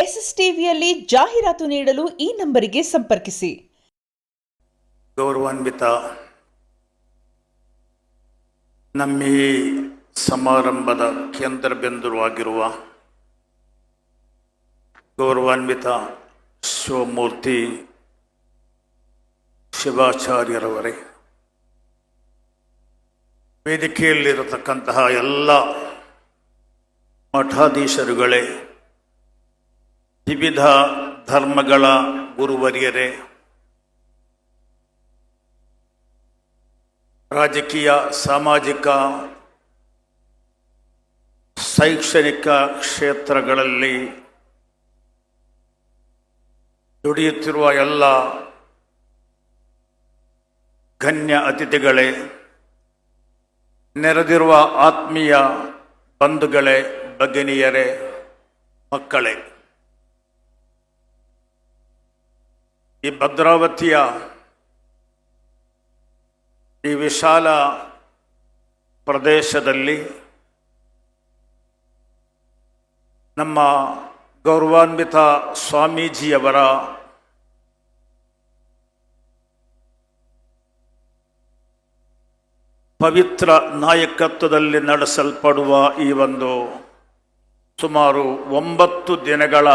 ಎಸ್ಎಸ್ಟಿವಿಯಲ್ಲಿ ಜಾಹೀರಾತು ನೀಡಲು ಈ ನಂಬರಿಗೆ ಸಂಪರ್ಕಿಸಿ. ಗೌರವಾನ್ವಿತ ನಮ್ಮ ಈ ಸಮಾರಂಭದ ಕೇಂದ್ರ ಬಿಂದುವಾಗಿರುವ ಗೌರವಾನ್ವಿತ ಶಿವಮೂರ್ತಿ ಶಿವಾಚಾರ್ಯರವರೇ, ವೇದಿಕೆಯಲ್ಲಿರತಕ್ಕಂತಹ ಎಲ್ಲ ಮಠಾಧೀಶರುಗಳೇ, ವಿವಿಧ ಧರ್ಮಗಳ ಗುರುವರಿಯರೇ, ರಾಜಕೀಯ, ಸಾಮಾಜಿಕ, ಶೈಕ್ಷಣಿಕ ಕ್ಷೇತ್ರಗಳಲ್ಲಿ ದುಡಿಯುತ್ತಿರುವ ಎಲ್ಲ ಗಣ್ಯ ಅತಿಥಿಗಳೇ, ನೆರೆದಿರುವ ಆತ್ಮೀಯ ಬಂಧುಗಳೇ, ಭಗಿನಿಯರೇ, ಮಕ್ಕಳೇ, ಈ ಭದ್ರಾವತಿಯ ಈ ವಿಶಾಲ ಪ್ರದೇಶದಲ್ಲಿ ನಮ್ಮ ಗೌರವಾನ್ವಿತ ಸ್ವಾಮೀಜಿಯವರ ಪವಿತ್ರ ನಾಯಕತ್ವದಲ್ಲಿ ನಡೆಸಲ್ಪಡುವ ಈ ಒಂದು ಸುಮಾರು 9 ದಿನಗಳ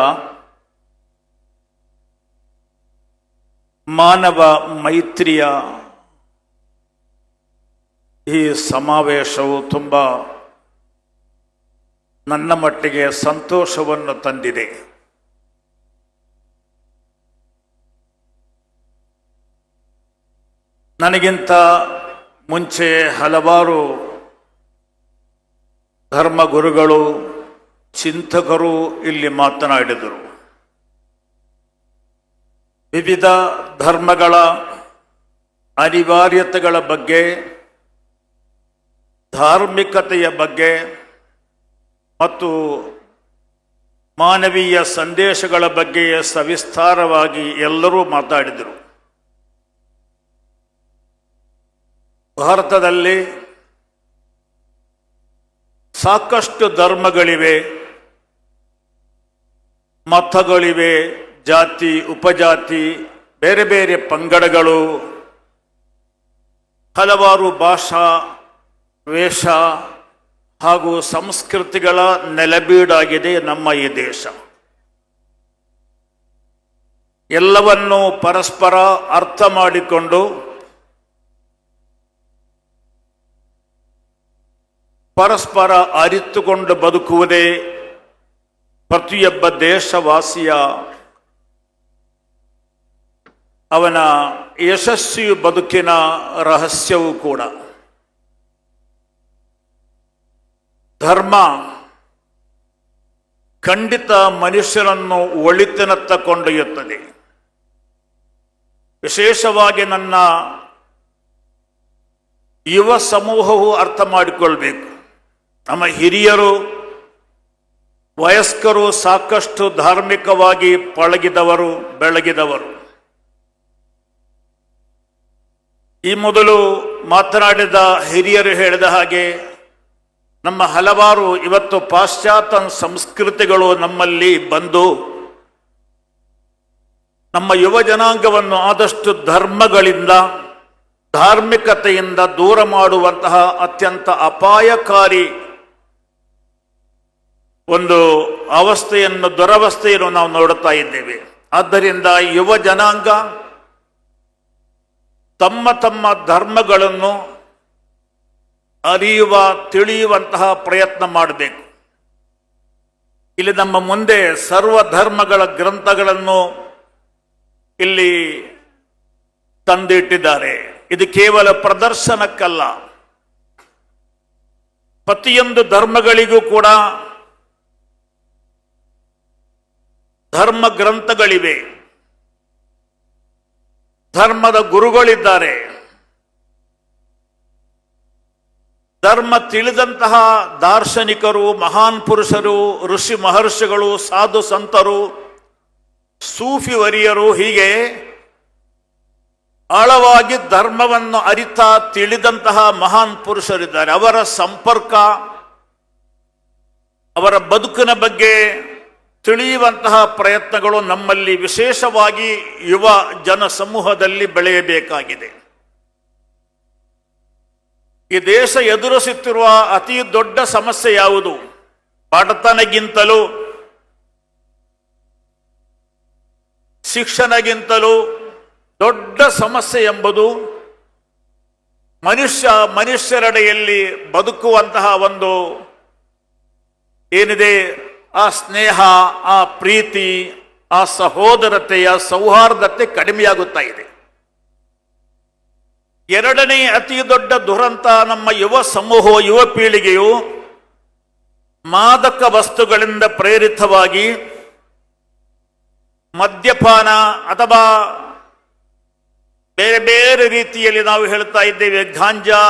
ಮಾನವ ಮೈತ್ರಿಯ ಈ ಸಮಾವೇಶವು ತುಂಬ ನನ್ನ ಮಟ್ಟಿಗೆ ಸಂತೋಷವನ್ನು ತಂದಿದೆ. ನನಗಿಂತ ಮುಂಚೆ ಹಲವಾರು ಧರ್ಮಗುರುಗಳು, ಚಿಂತಕರು ಇಲ್ಲಿ ಮಾತನಾಡಿದರು. ವಿವಿಧ ಧರ್ಮಗಳ ಅನಿವಾರ್ಯತೆಗಳ ಬಗ್ಗೆ, ಧಾರ್ಮಿಕತೆಯ ಬಗ್ಗೆ ಮತ್ತು ಮಾನವೀಯ ಸಂದೇಶಗಳ ಬಗ್ಗೆ ಸವಿಸ್ತಾರವಾಗಿ ಎಲ್ಲರೂ ಮಾತಾಡಿದರು. ಭಾರತದಲ್ಲಿ ಸಾಕಷ್ಟು ಧರ್ಮಗಳಿವೆ, ಮತಗಳಿವೆ, ಜಾತಿ, ಉಪಜಾತಿ, ಬೇರೆ ಬೇರೆ ಪಂಗಡಗಳು, ಹಲವಾರು ಭಾಷಾ, ವೇಷ ಹಾಗೂ ಸಂಸ್ಕೃತಿಗಳ ನೆಲೆಬೀಡಾಗಿದೆ ನಮ್ಮ ಈ ದೇಶ. ಎಲ್ಲವನ್ನೂ ಪರಸ್ಪರ ಅರ್ಥ ಮಾಡಿಕೊಂಡು ಪರಸ್ಪರ ಅರಿತುಕೊಂಡು ಬದುಕುವುದೇ ಪ್ರತಿಯೊಬ್ಬ ದೇಶವಾಸಿಯ ಅವನ ಯಶಸ್ವಿ ಬದುಕಿನ ರಹಸ್ಯವೂ ಕೂಡ. ಧರ್ಮ ಖಂಡಿತ ಮನುಷ್ಯನನ್ನು ಒಳಿತಿನತ್ತ ಕೊಂಡೊಯ್ಯುತ್ತದೆ. ವಿಶೇಷವಾಗಿ ನನ್ನ ಯುವ ಸಮೂಹವು ಅರ್ಥ ಮಾಡಿಕೊಳ್ಬೇಕು. ನಮ್ಮ ಹಿರಿಯರು, ವಯಸ್ಕರು ಸಾಕಷ್ಟು ಧಾರ್ಮಿಕವಾಗಿ ಪಳಗಿದವರು, ಬೆಳಗಿದವರು. ಈ ಮೊದಲು ಮಾತನಾಡಿದ ಹಿರಿಯರು ಹೇಳಿದ ಹಾಗೆ ನಮ್ಮ ಹಲವಾರು ಇವತ್ತು ಪಾಶ್ಚಾತ್ಯ ಸಂಸ್ಕೃತಿಗಳು ನಮ್ಮಲ್ಲಿ ಬಂದು ನಮ್ಮ ಯುವ ಜನಾಂಗವನ್ನು ಆದಷ್ಟು ಧರ್ಮಗಳಿಂದ, ಧಾರ್ಮಿಕತೆಯಿಂದ ದೂರ ಮಾಡುವಂತಹ ಅತ್ಯಂತ ಅಪಾಯಕಾರಿ ಒಂದು ಅವಸ್ಥೆಯನ್ನು, ದುರವಸ್ಥೆಯನ್ನು ನಾವು ನೋಡುತ್ತಾ ಇದ್ದೇವೆ. ಆದ್ದರಿಂದ ಯುವ ಜನಾಂಗ ತಮ್ಮ ತಮ್ಮ ಧರ್ಮಗಳನ್ನು ಅರಿಯುವ, ತಿಳಿಯುವಂತಹ ಪ್ರಯತ್ನ ಮಾಡಬೇಕು. ಇಲ್ಲಿ ನಮ್ಮ ಮುಂದೆ ಸರ್ವ ಧರ್ಮಗಳ ಗ್ರಂಥಗಳನ್ನು ಇಲ್ಲಿ ತಂದಿಟ್ಟಿದ್ದಾರೆ. ಇದು ಕೇವಲ ಪ್ರದರ್ಶನಕ್ಕಲ್ಲ, ಪ್ರತಿಯೊಂದು ಧರ್ಮಗಳಿಗೂ ಕೂಡ ಧರ್ಮ ಗ್ರಂಥಗಳಿವೆ, ಧರ್ಮದ ಗುರುಗಳಿದ್ದಾರೆ. ಧರ್ಮ ತಿಳಿದಂತಹ ದಾರ್ಶನಿಕರು, ಮಹಾನ್ ಪುರುಷರು, ಋಷಿ ಮಹರ್ಷಿಗಳು, ಸಾಧು ಸಂತರು, ಸೂಫಿ ವರಿಯರು, ಹೀಗೆ ಆಳವಾಗಿ ಧರ್ಮವನ್ನು ಅರಿತ ತಿಳಿದಂತಹ ಮಹಾನ್ ಪುರುಷರಿದ್ದಾರೆ. ಅವರ ಸಂಪರ್ಕ, ಅವರ ಬದುಕಿನ ಬಗ್ಗೆ ತಿಳಿಯುವಂತಹ ಪ್ರಯತ್ನಗಳು ನಮ್ಮಲ್ಲಿ ವಿಶೇಷವಾಗಿ ಯುವ ಜನ ಸಮೂಹದಲ್ಲಿ ಬೆಳೆಯಬೇಕಾಗಿದೆ. ಈ ದೇಶ ಎದುರಿಸುತ್ತಿರುವ ಅತಿ ದೊಡ್ಡ ಸಮಸ್ಯೆ ಯಾವುದು? ಬಡತನಗಿಂತಲೂ ಶಿಕ್ಷಣಗಿಂತಲೂ ದೊಡ್ಡ ಸಮಸ್ಯೆ ಎಂಬುದು ಮನುಷ್ಯರೆಡೆಯಲ್ಲಿ ಬದುಕುವಂತಹ ಒಂದು ಏನಿದೆ, ಆ ಸ್ನೇಹ, ಆ ಪ್ರೀತಿ, ಆ ಸಹೋದರತೆಯ ಸೌಹಾರ್ದತೆ ಕಡಿಮೆಯಾಗುತ್ತಾ ಇದೆ. ಎರಡನೇ ಅತಿ ದೊಡ್ಡ ದುರಂತ ನಮ್ಮ ಯುವ ಸಮೂಹ, ಯುವ ಪೀಳಿಗೆಯು ಮಾದಕ ವಸ್ತುಗಳಿಂದ ಪ್ರೇರಿತವಾಗಿ ಮದ್ಯಪಾನ ಅಥವಾ ಬೇರೆ ಬೇರೆ ರೀತಿಯಲ್ಲಿ ನಾವು ಹೇಳ್ತಾ ಇದ್ದೇವೆ ಗಾಂಜಾ,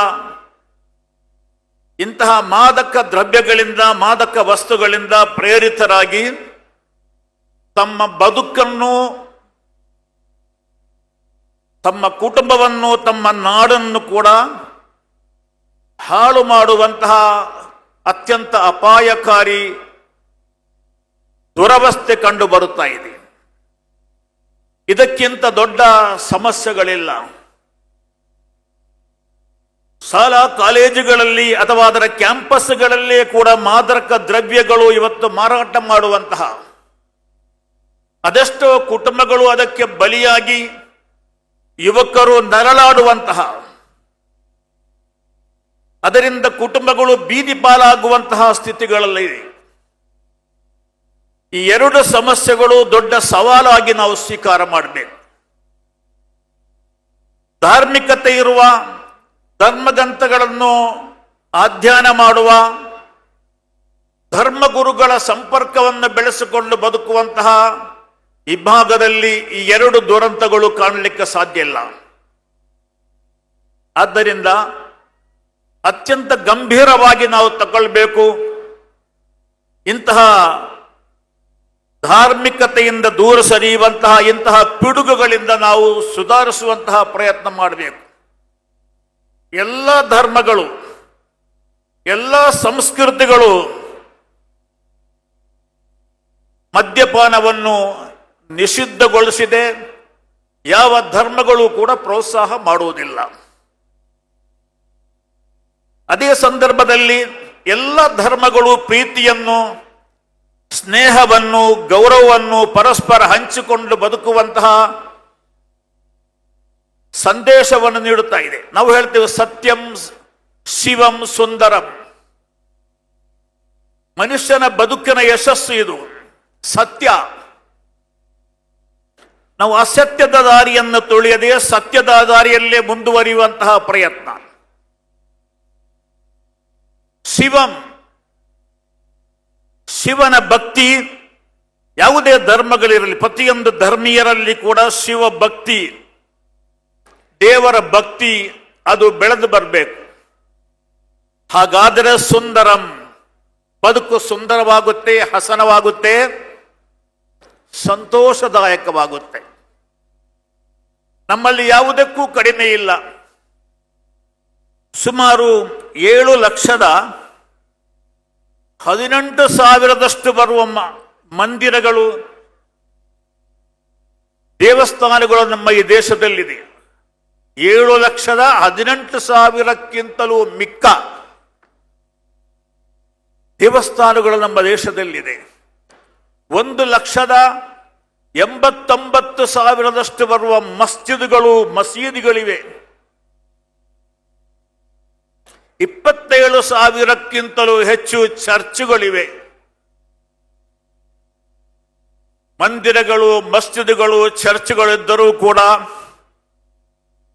ಇಂತಹ ಮಾದಕ ದ್ರವ್ಯಗಳಿಂದ, ಮಾದಕ ವಸ್ತುಗಳಿಂದ ಪ್ರೇರಿತರಾಗಿ ತಮ್ಮ ಬದುಕನ್ನು, ತಮ್ಮ ಕುಟುಂಬವನ್ನು, ತಮ್ಮ ನಾಡನ್ನು ಕೂಡ ಹಾಳು ಮಾಡುವಂತಹ ಅತ್ಯಂತ ಅಪಾಯಕಾರಿ ದುರವಸ್ಥೆ ಕಂಡು ಬರುತ್ತಾ ಇದೆ. ಇದಕ್ಕಿಂತ ದೊಡ್ಡ ಸಮಸ್ಯೆಗಳಿಲ್ಲ. ಶಾಲಾ ಕಾಲೇಜುಗಳಲ್ಲಿ ಅಥವಾ ಅದರ ಕ್ಯಾಂಪಸ್ಗಳಲ್ಲಿ ಕೂಡ ಮಾದಕ ದ್ರವ್ಯಗಳು ಇವತ್ತು ಮಾರಾಟ ಮಾಡುವಂತಹ, ಅದೆಷ್ಟೋ ಕುಟುಂಬಗಳು ಅದಕ್ಕೆ ಬಲಿಯಾಗಿ ಯುವಕರು ನರಳಾಡುವಂತಹ, ಅದರಿಂದ ಕುಟುಂಬಗಳು ಬೀದಿ ಪಾಲಾಗುವಂತಹ ಸ್ಥಿತಿಗಳಲ್ಲಿದೆ. ಈ ಎರಡು ಸಮಸ್ಯೆಗಳು ದೊಡ್ಡ ಸವಾಲಾಗಿ ನಾವು ಸ್ವೀಕಾರ ಮಾಡಬೇಕು. ಧಾರ್ಮಿಕತೆ ಇರುವ, ಧರ್ಮಗ್ರಂಥಗಳನ್ನು ಅಧ್ಯಯನ ಮಾಡುವ, ಧರ್ಮಗುರುಗಳ ಸಂಪರ್ಕವನ್ನು ಬೆಳೆಸಿಕೊಂಡು ಬದುಕುವಂತಹ ಈ ಭಾಗದಲ್ಲಿ ಈ ಎರಡು ದುರಂತಗಳು ಕಾಣಲಿಕ್ಕೆ ಸಾಧ್ಯ ಇಲ್ಲ. ಆದ್ದರಿಂದ ಅತ್ಯಂತ ಗಂಭೀರವಾಗಿ ನಾವು ತಗೊಳ್ಬೇಕು. ಇಂತಹ ಧಾರ್ಮಿಕತೆಯಿಂದ ದೂರ ಸರಿಯುವಂತಹ ಇಂತಹ ಪಿಡುಗುಗಳಿಂದ ನಾವು ಸುಧಾರಿಸುವಂತಹ ಪ್ರಯತ್ನ ಮಾಡಬೇಕು. ಎಲ್ಲ ಧರ್ಮಗಳು, ಎಲ್ಲ ಸಂಸ್ಕೃತಿಗಳು ಮದ್ಯಪಾನವನ್ನು ನಿಷಿದ್ಧಗೊಳಿಸಿದೆ. ಯಾವ ಧರ್ಮಗಳು ಕೂಡ ಪ್ರೋತ್ಸಾಹ ಮಾಡುವುದಿಲ್ಲ. ಅದೇ ಸಂದರ್ಭದಲ್ಲಿ ಎಲ್ಲ ಧರ್ಮಗಳು ಪ್ರೀತಿಯನ್ನು, ಸ್ನೇಹವನ್ನು, ಗೌರವವನ್ನು ಪರಸ್ಪರ ಹಂಚಿಕೊಂಡು ಬದುಕುವಂತಹ ಸಂದೇಶವನ್ನು ನೀಡುತ್ತಾ ಇದೆ. ನಾವು ಹೇಳ್ತೇವೆ ಸತ್ಯಂ ಶಿವಂ ಸುಂದರಂ. ಮನುಷ್ಯನ ಬದುಕಿನ ಯಶಸ್ಸು ಇದು, ಸತ್ಯ. ನಾವು ಅಸತ್ಯದ ದಾರಿಯನ್ನು ತುಳಿಯದೆ ಸತ್ಯದ ದಾರಿಯಲ್ಲೇ ಮುಂದುವರಿಯುವಂತಹ ಪ್ರಯತ್ನ. ಶಿವಂ, ಶಿವನ ಭಕ್ತಿ ಯಾವುದೇ ಧರ್ಮಗಳಿರಲಿ, ಪ್ರತಿಯೊಂದು ಧರ್ಮೀಯರಲ್ಲಿ ಕೂಡ ಶಿವ ಭಕ್ತಿ, ದೇವರ ಭಕ್ತಿ ಅದು ಬೆಳೆದು ಬರಬೇಕು. ಹಾಗಾದರೆ ಸುಂದರಂ, ಬದುಕು ಸುಂದರವಾಗುತ್ತೆ, ಹಸನವಾಗುತ್ತೆ, ಸಂತೋಷದಾಯಕವಾಗುತ್ತೆ. ನಮ್ಮಲ್ಲಿ ಯಾವುದಕ್ಕೂ ಕಡಿಮೆ ಇಲ್ಲ. ಸುಮಾರು 7,18,000 ಬರುವ ಮಂದಿರಗಳು, ದೇವಸ್ಥಾನಗಳು ನಮ್ಮ ಈ ದೇಶದಲ್ಲಿದೆ. 7,18,000ಕ್ಕಿಂತಲೂ ಮಿಕ್ಕ ದೇವಸ್ಥಾನಗಳು ನಮ್ಮ ದೇಶದಲ್ಲಿದೆ. 1,89,000 ಬರುವ ಮಸೀದಿಗಳಿವೆ. 27,000ಕ್ಕಿಂತಲೂ ಹೆಚ್ಚು ಚರ್ಚ್ಗಳಿವೆ. ಮಂದಿರಗಳು, ಮಸ್ಜಿದ್ಗಳು, ಚರ್ಚ್ಗಳಿದ್ದರೂ ಕೂಡ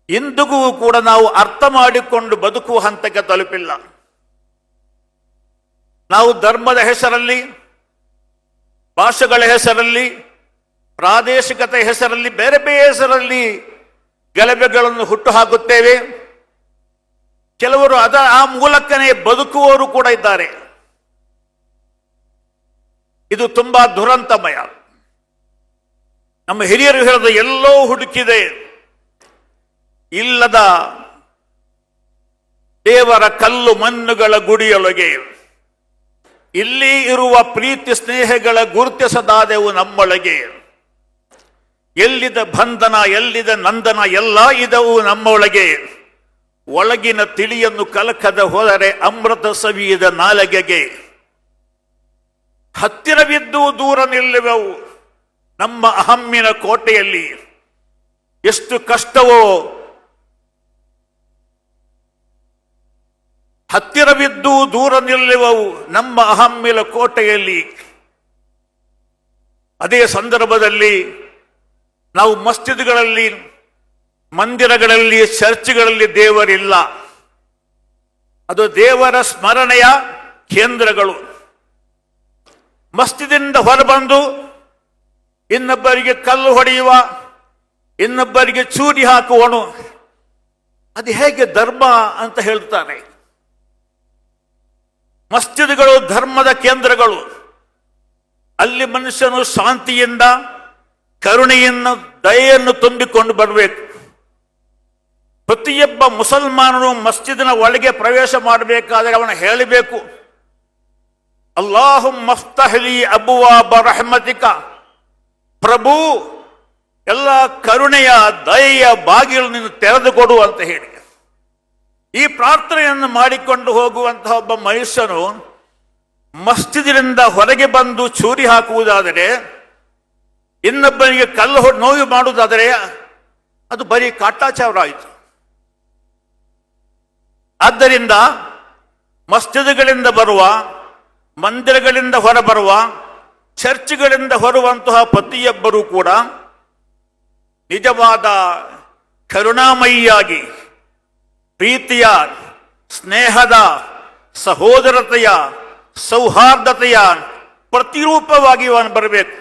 ಇಂದಿಗೂ ಕೂಡ ನಾವು ಅರ್ಥ ಮಾಡಿಕೊಂಡು ಬದುಕುವ ಹಂತಕ್ಕೆ ತಲುಪಿಲ್ಲ. ನಾವು ಧರ್ಮದ ಹೆಸರಲ್ಲಿ, ಭಾಷೆಗಳ ಹೆಸರಲ್ಲಿ, ಪ್ರಾದೇಶಿಕತೆ ಹೆಸರಲ್ಲಿ, ಬೇರೆ ಬೇರೆ ಹೆಸರಲ್ಲಿ ಗಲಭೆಗಳನ್ನು ಹುಟ್ಟು ಹಾಕುತ್ತೇವೆ. ಕೆಲವರು ಆ ಮೂಲಕನೇ ಬದುಕುವವರು ಕೂಡ ಇದ್ದಾರೆ. ಇದು ತುಂಬಾ ದುರಂತಮಯ. ನಮ್ಮ ಹಿರಿಯರು ಹೇಳಿದ ಎಲ್ಲೋ ಹುಡುಕಿದೆ ಇಲ್ಲದ ದೇವರ ಕಲ್ಲು ಮಣ್ಣುಗಳ ಗುಡಿಯೊಳಗೆ ಇಲ್ಲಿ ಇರುವ ಪ್ರೀತಿ ಸ್ನೇಹಗಳ ಗುರುತಿಸದಾದೆವು ನಮ್ಮೊಳಗೆ. ಎಲ್ಲಿದ ಬಂಧನ ಎಲ್ಲಿದ ನಂದನ ಎಲ್ಲ ಇದವು ನಮ್ಮೊಳಗೆ. ಒಳಗಿನ ತಿಳಿಯನ್ನು ಕಲಕದ ಹೋದರೆ ಅಮೃತ ಸವಿಯದ ನಾಲಗೆಗೆ. ಹತ್ತಿರವಿದ್ದು ದೂರ ನಿಲ್ಲುವೆವು ನಮ್ಮ ಅಹಮ್ಮಿನ ಕೋಟೆಯಲ್ಲಿ. ಎಷ್ಟು ಕಷ್ಟವೋ ಹತ್ತಿರವಿದ್ದು ದೂರ ನಿಲ್ಲುವವು ನಮ್ಮ ಅಹಮ್ಮಿನ ಕೋಟೆಯಲ್ಲಿ. ಅದೇ ಸಂದರ್ಭದಲ್ಲಿ ನಾವು ಮಸ್ಜಿದ್ಗಳಲ್ಲಿ, ಮಂದಿರಗಳಲ್ಲಿ, ಚರ್ಚ್ಗಳಲ್ಲಿ ದೇವರಿಲ್ಲ. ಅದು ದೇವರ ಸ್ಮರಣೆಯ ಕೇಂದ್ರಗಳು. ಮಸ್ಜಿದಿಂದ ಹೊರಬಂದು ಇನ್ನೊಬ್ಬರಿಗೆ ಕಲ್ಲು ಹೊಡೆಯುವ, ಇನ್ನೊಬ್ಬರಿಗೆ ಚೂರಿ ಹಾಕುವನು, ಅದು ಹೇಗೆ ಧರ್ಮ ಅಂತ ಹೇಳ್ತಾರೆ. ಮಸ್ಜಿದ್ಗಳು ಧರ್ಮದ ಕೇಂದ್ರಗಳು. ಅಲ್ಲಿ ಮನುಷ್ಯನು ಶಾಂತಿಯಿಂದ, ಕರುಣೆಯನ್ನು, ದಯೆಯನ್ನು ತುಂಬಿಕೊಂಡು ಬರಬೇಕು. ಪ್ರತಿಯೊಬ್ಬ ಮುಸಲ್ಮಾನನು ಮಸ್ಜಿದಿನ ಒಳಗೆ ಪ್ರವೇಶ ಮಾಡಬೇಕಾದರೆ ಅವನು ಹೇಳಬೇಕು, ಅಲ್ಲಾಹುಮ್ಮ ಫ್ತಹ್ಲಿ ಅಬ್ವಾಬ ರಹಮತಿಕ, ಪ್ರಭು ಎಲ್ಲ ಕರುಣೆಯ ದಯೆಯ ಬಾಗಿಲನ್ನು ತೆರೆದುಕೊಡು ಅಂತ ಹೇಳಿ ಈ ಪ್ರಾರ್ಥನೆಯನ್ನು ಮಾಡಿಕೊಂಡು ಹೋಗುವಂತಹ ಒಬ್ಬ ಮನುಷ್ಯನು ಮಸ್ಜಿದಿನಿಂದ ಹೊರಗೆ ಬಂದು ಚೂರಿ ಹಾಕುವುದಾದರೆ, ಇನ್ನೊಬ್ಬನಿಗೆ ಕಲ್ಲು ನೋವು ಮಾಡುವುದಾದರೆ ಅದು ಬರೀ ಕಾಟಾಚಾರ ಆಯಿತು. ಆದ್ದರಿಂದ ಮಸ್ಜಿದ್ಗಳಿಂದ ಬರುವ, ಮಂದಿರಗಳಿಂದ ಹೊರಬರುವ, ಚರ್ಚ್ಗಳಿಂದ ಹೊರುವಂತಹ ಪ್ರತಿಯೊಬ್ಬರೂ ಕೂಡ ನಿಜವಾದ ಕರುಣಾಮಯಿಯಾಗಿ, ಪ್ರೀತಿಯ, ಸ್ನೇಹದ, ಸಹೋದರತೆಯ, ಸೌಹಾರ್ದತೆಯ ಪ್ರತಿರೂಪವಾಗಿ ಅವನು ಬರಬೇಕು.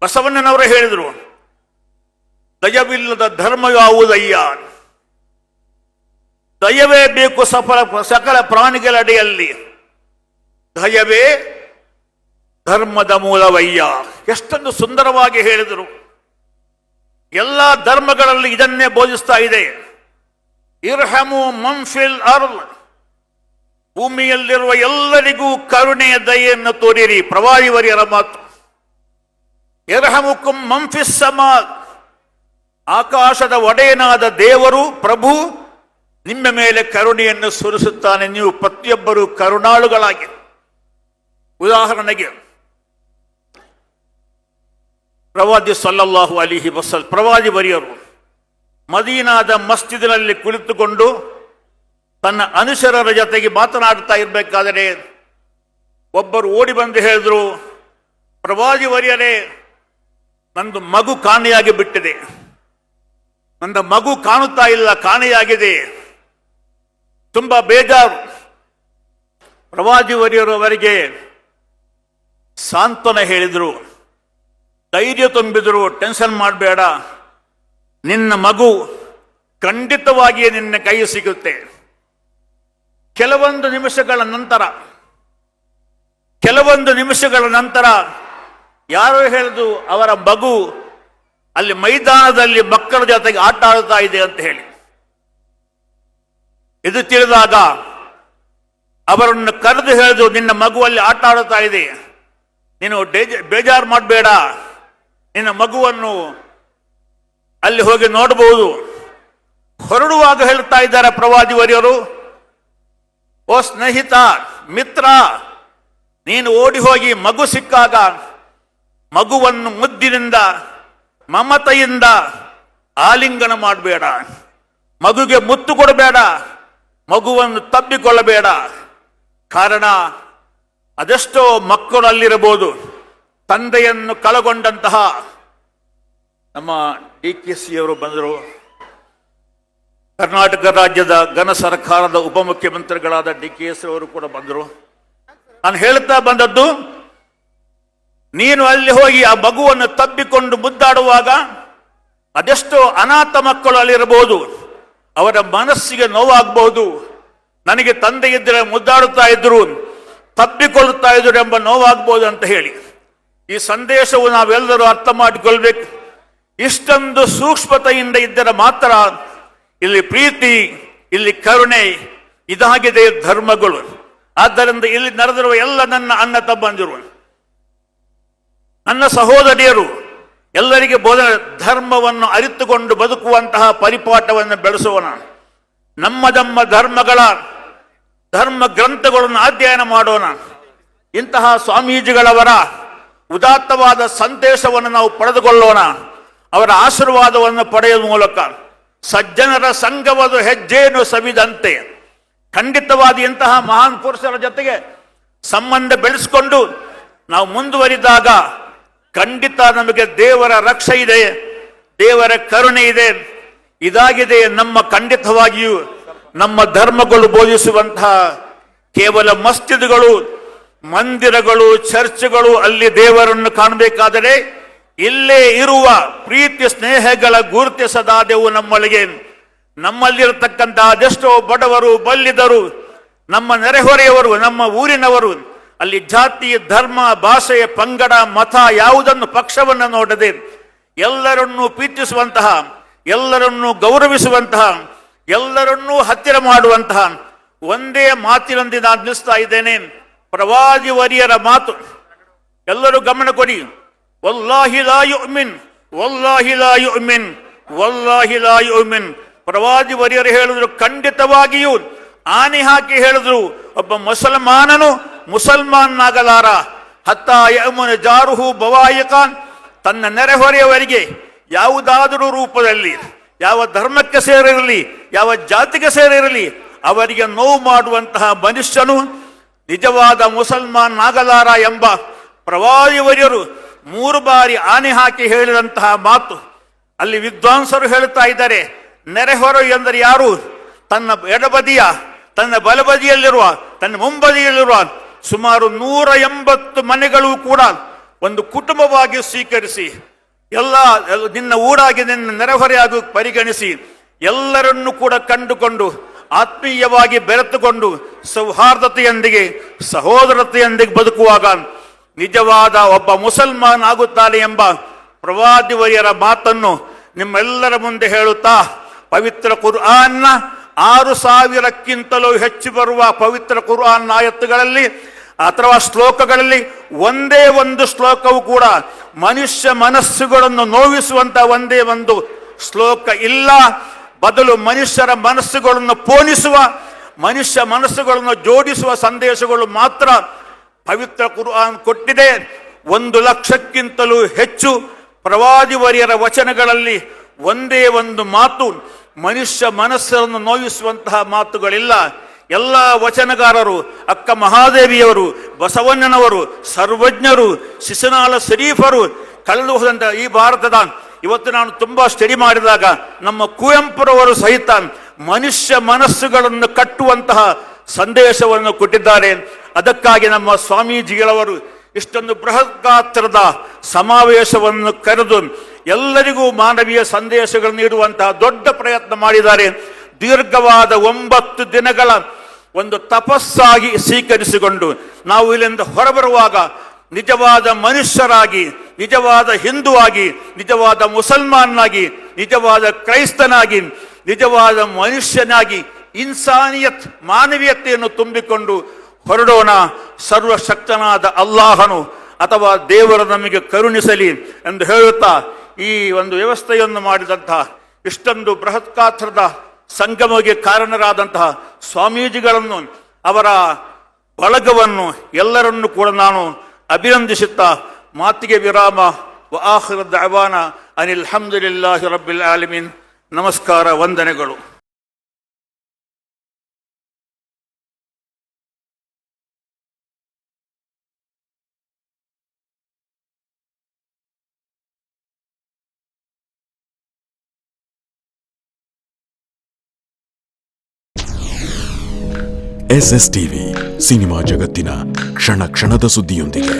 ಬಸವಣ್ಣನವರು ಹೇಳಿದರು, ದಯವಿಲ್ಲದ ಧರ್ಮ ಯಾವುದಯ್ಯ, ದಯವೇ ಬೇಕು ಸಕಲ ಪ್ರಾಣಿಗಳ ಅಡಿಯಲ್ಲಿ, ದಯವೇ ಧರ್ಮದ ಮೂಲವಯ್ಯ. ಎಷ್ಟೊಂದು ಸುಂದರವಾಗಿ ಹೇಳಿದರು. ಎಲ್ಲ ಧರ್ಮಗಳಲ್ಲಿ ಇದನ್ನೇ ಬೋಧಿಸ್ತಾ ಇದೆ. ಇರ್ಹಮು ಮನ್ಫಿಲ್ ಅರ್ಲ್, ಭೂಮಿಯಲ್ಲಿರುವ ಎಲ್ಲರಿಗೂ ಕರುಣೆಯ ದಯೆಯನ್ನು ತೋರಿರಿ, ಪ್ರವಾದಿವರಿಯರ ಮಾತು. ಇರ್ಹಮುಕುಂ ಮಂಫಿಸ್ ಸಮಾದ್, ಆಕಾಶದ ಒಡೆಯನಾದ ದೇವರು ಪ್ರಭು ನಿಮ್ಮ ಮೇಲೆ ಕರುಣೆಯನ್ನು ಸುರಿಸುತ್ತಾನೆ, ನೀವು ಪ್ರತಿಯೊಬ್ಬರು ಕರುಣಾಳುಗಳಾಗಿ. ಉದಾಹರಣೆಗೆ ಪ್ರವಾದಿ ಸಲ್ಲಲ್ಲಾಹು ಅಲೈಹಿ ವಸಲ್ಲಂ ಪ್ರವಾದಿ ವರಿಯರು ಮದೀನಾದ ಮಸ್ಜಿದಿನಲ್ಲಿ ಕುಳಿತುಕೊಂಡು ತನ್ನ ಅನುಚರರ ಜೊತೆಗೆ ಮಾತನಾಡ್ತಾ ಇರಬೇಕಾದರೆ ಒಬ್ಬರು ಓಡಿ ಬಂದು ಹೇಳಿದ್ರು, ಪ್ರವಾದಿ ವರಿಯರೇ, ನಂದು ಮಗು ಕಾಣೆಯಾಗಿ ಬಿಟ್ಟಿದೆ, ನನ್ನ ಮಗು ಕಾಣುತ್ತಾ ಇಲ್ಲ, ಕಾಣೆಯಾಗಿದೆ, ತುಂಬಾ ಬೇಜಾರು. ಪ್ರವಾದಿ ವರಿಯರು ಅವರಿಗೆ ಸಾಂತ್ವನ ಹೇಳಿದರು, ಧೈರ್ಯ ತುಂಬಿದರು, ಟೆನ್ಷನ್ ಮಾಡಬೇಡ, ನಿನ್ನ ಮಗು ಖಂಡಿತವಾಗಿಯೇ ನಿನ್ನ ಕೈ ಸಿಗುತ್ತೆ. ಕೆಲವೊಂದು ನಿಮಿಷಗಳ ನಂತರ ಯಾರೋ ಹೇಳಿದ್ರು ಅವರ ಮಗು ಅಲ್ಲಿ ಮೈದಾನದಲ್ಲಿ ಮಕ್ಕಳ ಜೊತೆಗೆ ಆಟ ಆಡ್ತಾ ಇದೆ ಅಂತ ಹೇಳಿ. ಇದು ತಿಳಿದಾಗ ಅವರನ್ನು ಕರೆದು ಹೇಳಿದ್ರು, ನಿನ್ನ ಮಗು ಅಲ್ಲಿ ಆಟ ಆಡುತ್ತಾ ಇದೆ, ನೀನು ಬೇಜಾರು ಮಾಡಬೇಡ, ನಿನ್ನ ಮಗುವನ್ನು ಅಲ್ಲಿ ಹೋಗಿ ನೋಡಬಹುದು. ಹೊರಡುವಾಗ ಹೇಳ್ತಾ ಇದ್ದಾರೆ ಪ್ರವಾದಿ ವರಿಯರು, ಓ ಸ್ನೇಹಿತ, ಮಿತ್ರ, ನೀನು ಓಡಿ ಹೋಗಿ ಮಗು ಸಿಕ್ಕಾಗ ಮಗುವನ್ನು ಮುದ್ದಿನಿಂದ, ಮಮತೆಯಿಂದ ಆಲಿಂಗನ ಮಾಡಬೇಡ, ಮಗುಗೆ ಮುತ್ತು ಕೊಡಬೇಡ, ಮಗುವನ್ನು ತಬ್ಬಿಕೊಳ್ಳಬೇಡ. ಕಾರಣ ಅದೆಷ್ಟೋ ಮಕ್ಕಳು ಅಲ್ಲಿರಬಹುದು. ತಂದೆಯನ್ನು ಕಳಗೊಂಡಂತಹ ನಮ್ಮ DKC ಅವರು ಬಂದರು, ಕರ್ನಾಟಕ ರಾಜ್ಯದ ಘನ ಸರ್ಕಾರದ ಉಪಮುಖ್ಯಮಂತ್ರಿಗಳಾದ DKC ಅವರು ಕೂಡ ಬಂದರು. ನಾನು ಹೇಳ್ತಾ ಬಂದದ್ದು, ನೀನು ಅಲ್ಲಿ ಹೋಗಿ ಆ ಮಗುವನ್ನು ತಬ್ಬಿಕೊಂಡು ಮುದ್ದಾಡುವಾಗ ಅದೆಷ್ಟೋ ಅನಾಥ ಮಕ್ಕಳು ಅಲ್ಲಿರಬಹುದು, ಅವರ ಮನಸ್ಸಿಗೆ ನೋವಾಗಬಹುದು. ನನಗೆ ತಂದೆ ಇದ್ದರೆ ಮುದ್ದಾಡುತ್ತಾ ಇದ್ರು, ತಬ್ಬಿಕೊಳ್ಳುತ್ತಾ ಇದ್ರು ಎಂಬ ನೋವಾಗಬಹುದು ಅಂತ ಹೇಳಿ ಈ ಸಂದೇಶವು ನಾವೆಲ್ಲರೂ ಅರ್ಥ ಮಾಡಿಕೊಳ್ಬೇಕು. ಇಷ್ಟೊಂದು ಸೂಕ್ಷ್ಮತೆಯಿಂದ ಇದ್ದರೆ ಮಾತ್ರ ಇಲ್ಲಿ ಪ್ರೀತಿ, ಇಲ್ಲಿ ಕರುಣೆ, ಇದಾಗಿದೆ ಧರ್ಮಗಳು. ಆದ್ದರಿಂದ ಇಲ್ಲಿ ನಡೆದಿರುವ ಎಲ್ಲ ನನ್ನ ಅಣ್ಣ ತಮ್ಮಂದಿರು, ನನ್ನ ಸಹೋದರಿಯರು ಎಲ್ಲರಿಗೆ ಬೋಧನೆ ಧರ್ಮವನ್ನು ಅರಿತುಕೊಂಡು ಬದುಕುವಂತಹ ಪರಿಪಾಠವನ್ನು ಬೆಳೆಸೋಣ. ನಮ್ಮ ಧರ್ಮ ಗ್ರಂಥಗಳನ್ನು ಅಧ್ಯಯನ ಮಾಡೋಣ. ಇಂತಹ ಸ್ವಾಮೀಜಿಗಳವರ ಉದಾತ್ತವಾದ ಸಂದೇಶವನ್ನು ನಾವು ಪಡೆದುಕೊಳ್ಳೋಣ. ಅವರ ಆಶೀರ್ವಾದವನ್ನು ಪಡೆಯುವ ಮೂಲಕ ಸಜ್ಜನರ ಸಂಘವದು ಹೆಜ್ಜೆಯನ್ನು ಸವಿದಂತೆ ಖಂಡಿತವಾದ ಇಂತಹ ಮಹಾನ್ ಪುರುಷರ ಜೊತೆಗೆ ಸಂಬಂಧ ಬೆಳೆಸಿಕೊಂಡು ನಾವು ಮುಂದುವರಿದಾಗ ಖಂಡಿತ ನಮಗೆ ದೇವರ ರಕ್ಷೆ ಇದೆ, ದೇವರ ಕರುಣೆ ಇದೆ. ಇದಾಗಿದೆ ನಮ್ಮ ಖಂಡಿತವಾಗಿಯೂ ನಮ್ಮ ಧರ್ಮಗಳು ಬೋಧಿಸುವಂತಹ ಕೇವಲ ಮಸ್ಜಿದ್ಗಳು, ಮಂದಿರಗಳು, ಚರ್ಚ್ಗಳು ಅಲ್ಲಿ ದೇವರನ್ನು ಕಾಣಬೇಕಾದರೆ ಇಲ್ಲೇ ಇರುವ ಪ್ರೀತಿ ಸ್ನೇಹಗಳ ಗುರುತಿಸದಾದೆವು ನಮ್ಮೊಳಗೆ. ನಮ್ಮಲ್ಲಿರತಕ್ಕಂತಹ ಅದೆಷ್ಟೋ ಬಡವರು, ಬಲ್ಲಿದರು, ನಮ್ಮ ನೆರೆಹೊರೆಯವರು, ನಮ್ಮ ಊರಿನವರು ಅಲ್ಲಿ ಜಾತಿ, ಧರ್ಮ, ಭಾಷೆ, ಪಂಗಡ, ಮತ ಯಾವುದನ್ನು ಪಕ್ಷವನ್ನು ನೋಡದೆ ಎಲ್ಲರನ್ನೂ ಪ್ರೀತಿಸುವಂತಹ, ಎಲ್ಲರನ್ನೂ ಗೌರವಿಸುವಂತಹ, ಎಲ್ಲರನ್ನೂ ಹತ್ತಿರ ಮಾಡುವಂತಹ ಒಂದೇ ಮಾತಿನೊಂದಿಗೆ ನಾನು ನಿಲ್ಲಿಸ್ತಾ ಇದ್ದೇನೆ. ಪ್ರವಾದಿ ವರಿಯರ ಮಾತು ಎಲ್ಲರೂ ಗಮನ ಕೊಡಿ. ವಲ್ಲಾಹಿ ಲಾ ಯುಮಿನ್, ವಲ್ಲಾಹಿ ಲಾ ಯುಮಿನ್, ವಲ್ಲಾಹಿ ಲಾ ಯುಮಿನ್. ಪ್ರವಾದಿ ವರಿಯರು ಹೇಳಿದ್ರು, ಖಂಡಿತವಾಗಿಯೂ ಆನೆ ಹಾಕಿ ಹೇಳಿದ್ರು, ಒಬ್ಬ ಮುಸಲ್ಮಾನನು ಮುಸಲ್ಮಾನಾಗಲಾರ. ಹತ್ತಾ ಯಮುನ ಜಾರುಹು ಬವಾಯಿಕಾನ್, ತನ್ನ ನೆರೆಹೊರೆಯವರಿಗೆ ಯಾವುದಾದರೂ ರೂಪದಲ್ಲಿ, ಯಾವ ಧರ್ಮಕ್ಕೆ ಸೇರಿರಲಿ, ಯಾವ ಜಾತಿಗೆ ಸೇರಿರಲಿ, ಅವರಿಗೆ ನೋವು ಮಾಡುವಂತಹ ಮನುಷ್ಯನು ನಿಜವಾದ ಮುಸಲ್ಮಾನ್ ಆಗಲಾರ ಎಂಬ ಪ್ರವಾದಿವರ್ಯರು 3 ಬಾರಿ ಆನೆ ಹಾಕಿ ಹೇಳಿದಂತಹ ಮಾತು ಅಲ್ಲಿ ವಿದ್ವಾಂಸರು ಹೇಳುತ್ತಾ ಇದ್ದಾರೆ. ನೆರೆಹೊರೆ ಎಂದರೆ ಯಾರು? ತನ್ನ ಎಡಬದಿಯ, ತನ್ನ ಬಲಬದಿಯಲ್ಲಿರುವ, ತನ್ನ ಮುಂಬದಿಯಲ್ಲಿರುವ ಸುಮಾರು 180 ಮನೆಗಳು ಕೂಡ ಒಂದು ಕುಟುಂಬವಾಗಿ ಸ್ವೀಕರಿಸಿ, ನಿನ್ನ ಊರಾಗಿ ನಿನ್ನ ನೆರೆಹೊರೆಯಾಗಿ ಪರಿಗಣಿಸಿ ಎಲ್ಲರನ್ನೂ ಕೂಡ ಕಂಡುಕೊಂಡು ಆತ್ಮೀಯವಾಗಿ ಬೆರೆತುಕೊಂಡು ಸೌಹಾರ್ದತೆಯೊಂದಿಗೆ, ಸಹೋದರತೆಯೊಂದಿಗೆ ಬದುಕುವಾಗ ನಿಜವಾದ ಒಬ್ಬ ಮುಸಲ್ಮಾನ್ ಆಗುತ್ತಾನೆ ಎಂಬ ಪ್ರವಾದಿವರ್ಯರ ಮಾತನ್ನು ನಿಮ್ಮೆಲ್ಲರ ಮುಂದೆ ಹೇಳುತ್ತಾ, ಪವಿತ್ರ ಕುರ್ಆನ್ನ 6000ಕ್ಕಿಂತಲೂ ಹೆಚ್ಚು ಬರುವ ಪವಿತ್ರ ಕುರ್ಆನ್ ಆಯತ್ತುಗಳಲ್ಲಿ ಅಥವಾ ಶ್ಲೋಕಗಳಲ್ಲಿ ಒಂದೇ ಒಂದು ಶ್ಲೋಕವು ಕೂಡ ಮನುಷ್ಯ ಮನಸ್ಸುಗಳನ್ನು ನೋವಿಸುವಂತ ಒಂದೇ ಒಂದು ಶ್ಲೋಕ ಇಲ್ಲ. ಬದಲು ಮನುಷ್ಯರ ಮನಸ್ಸುಗಳನ್ನು ಪೋಣಿಸುವ, ಮನುಷ್ಯ ಮನಸ್ಸುಗಳನ್ನು ಜೋಡಿಸುವ ಸಂದೇಶಗಳು ಮಾತ್ರ ಪವಿತ್ರ ಕುರ್ಆನ್ ಕೊಟ್ಟಿದೆ. 1,00,000ಕ್ಕಿಂತಲೂ ಹೆಚ್ಚು ಪ್ರವಾದಿವರ್ಯರ ವಚನಗಳಲ್ಲಿ ಒಂದೇ ಒಂದು ಮಾತು ಮನುಷ್ಯ ಮನಸ್ಸನ್ನು ನೋಯಿಸುವಂತಹ ಮಾತುಗಳಿಲ್ಲ. ಎಲ್ಲ ವಚನಗಾರರು, ಅಕ್ಕ ಮಹಾದೇವಿಯವರು, ಬಸವಣ್ಣನವರು, ಸರ್ವಜ್ಞರು, ಶಿಶುನಾಳ ಶರೀಫರು, ಕಳೆದು ಹೋದಂತ ಈ ಭಾರತದ ಇವತ್ತು ನಾನು ತುಂಬಾ ಸ್ಟಡಿ ಮಾಡಿದಾಗ ನಮ್ಮ ಕುವೆಂಪುರವರು ಸಹಿತ ಮನುಷ್ಯ ಮನಸ್ಸುಗಳನ್ನು ಕಟ್ಟುವಂತಹ ಸಂದೇಶವನ್ನು ಕೊಟ್ಟಿದ್ದಾರೆ. ಅದಕ್ಕಾಗಿ ನಮ್ಮ ಸ್ವಾಮೀಜಿಗಳವರು ಇಷ್ಟೊಂದು ಬೃಹತ್ ಗಾತ್ರದ ಸಮಾವೇಶವನ್ನು ಕರೆದು ಎಲ್ಲರಿಗೂ ಮಾನವೀಯ ಸಂದೇಶಗಳನ್ನು ನೀಡುವಂತಹ ದೊಡ್ಡ ಪ್ರಯತ್ನ ಮಾಡಿದ್ದಾರೆ. ದೀರ್ಘವಾದ 9 ದಿನಗಳ ಒಂದು ತಪಸ್ಸಾಗಿ ಸ್ವೀಕರಿಸಿಕೊಂಡು ನಾವು ಇಲ್ಲಿಂದ ಹೊರಬರುವಾಗ ನಿಜವಾದ ಮನುಷ್ಯರಾಗಿ, ನಿಜವಾದ ಹಿಂದುವಾಗಿ, ನಿಜವಾದ ಮುಸಲ್ಮಾನಾಗಿ, ನಿಜವಾದ ಕ್ರೈಸ್ತನಾಗಿ, ನಿಜವಾದ ಮನುಷ್ಯನಾಗಿ ಇನ್ಸಾನಿಯತ್ ಮಾನವೀಯತೆಯನ್ನು ತುಂಬಿಕೊಂಡು ಹೊರಡೋಣ. ಸರ್ವಶಕ್ತನಾದ ಅಲ್ಲಾಹನು ಅಥವಾ ದೇವರು ನಮಗೆ ಕರುಣಿಸಲಿ ಎಂದು ಹೇಳುತ್ತಾ ಈ ಒಂದು ವ್ಯವಸ್ಥೆಯನ್ನು ಮಾಡಿದಂತಹ ಇಷ್ಟೊಂದು ಬೃಹತ್ ಗಾತ್ರದ ಸಂಗಮಗೆ ಕಾರಣರಾದಂತಹ ಸ್ವಾಮೀಜಿಗಳನ್ನು, ಅವರ ಬಳಗವನ್ನು ಎಲ್ಲರನ್ನು ಕೂಡ ನಾನು ಅಭಿನಂದಿಸುತ್ತಾ ಮಾತಿಗೆ ವಿರಾಮ. ವ ಆಖಿರು ದಅವಾನ ಅನಿಲ್ ಹಮ್ದುಲಿಲ್ಲಾಹಿ ರಬ್ಬಿಲ್ ಆಲಮೀನ್. ನಮಸ್ಕಾರ, ವಂದನೆಗಳು. SSTV ಸಿನಿಮಾ ಜಗತ್ತಿನ ಕ್ಷಣ ಕ್ಷಣದ ಸುದ್ದಿಯೊಂದಿಗೆ.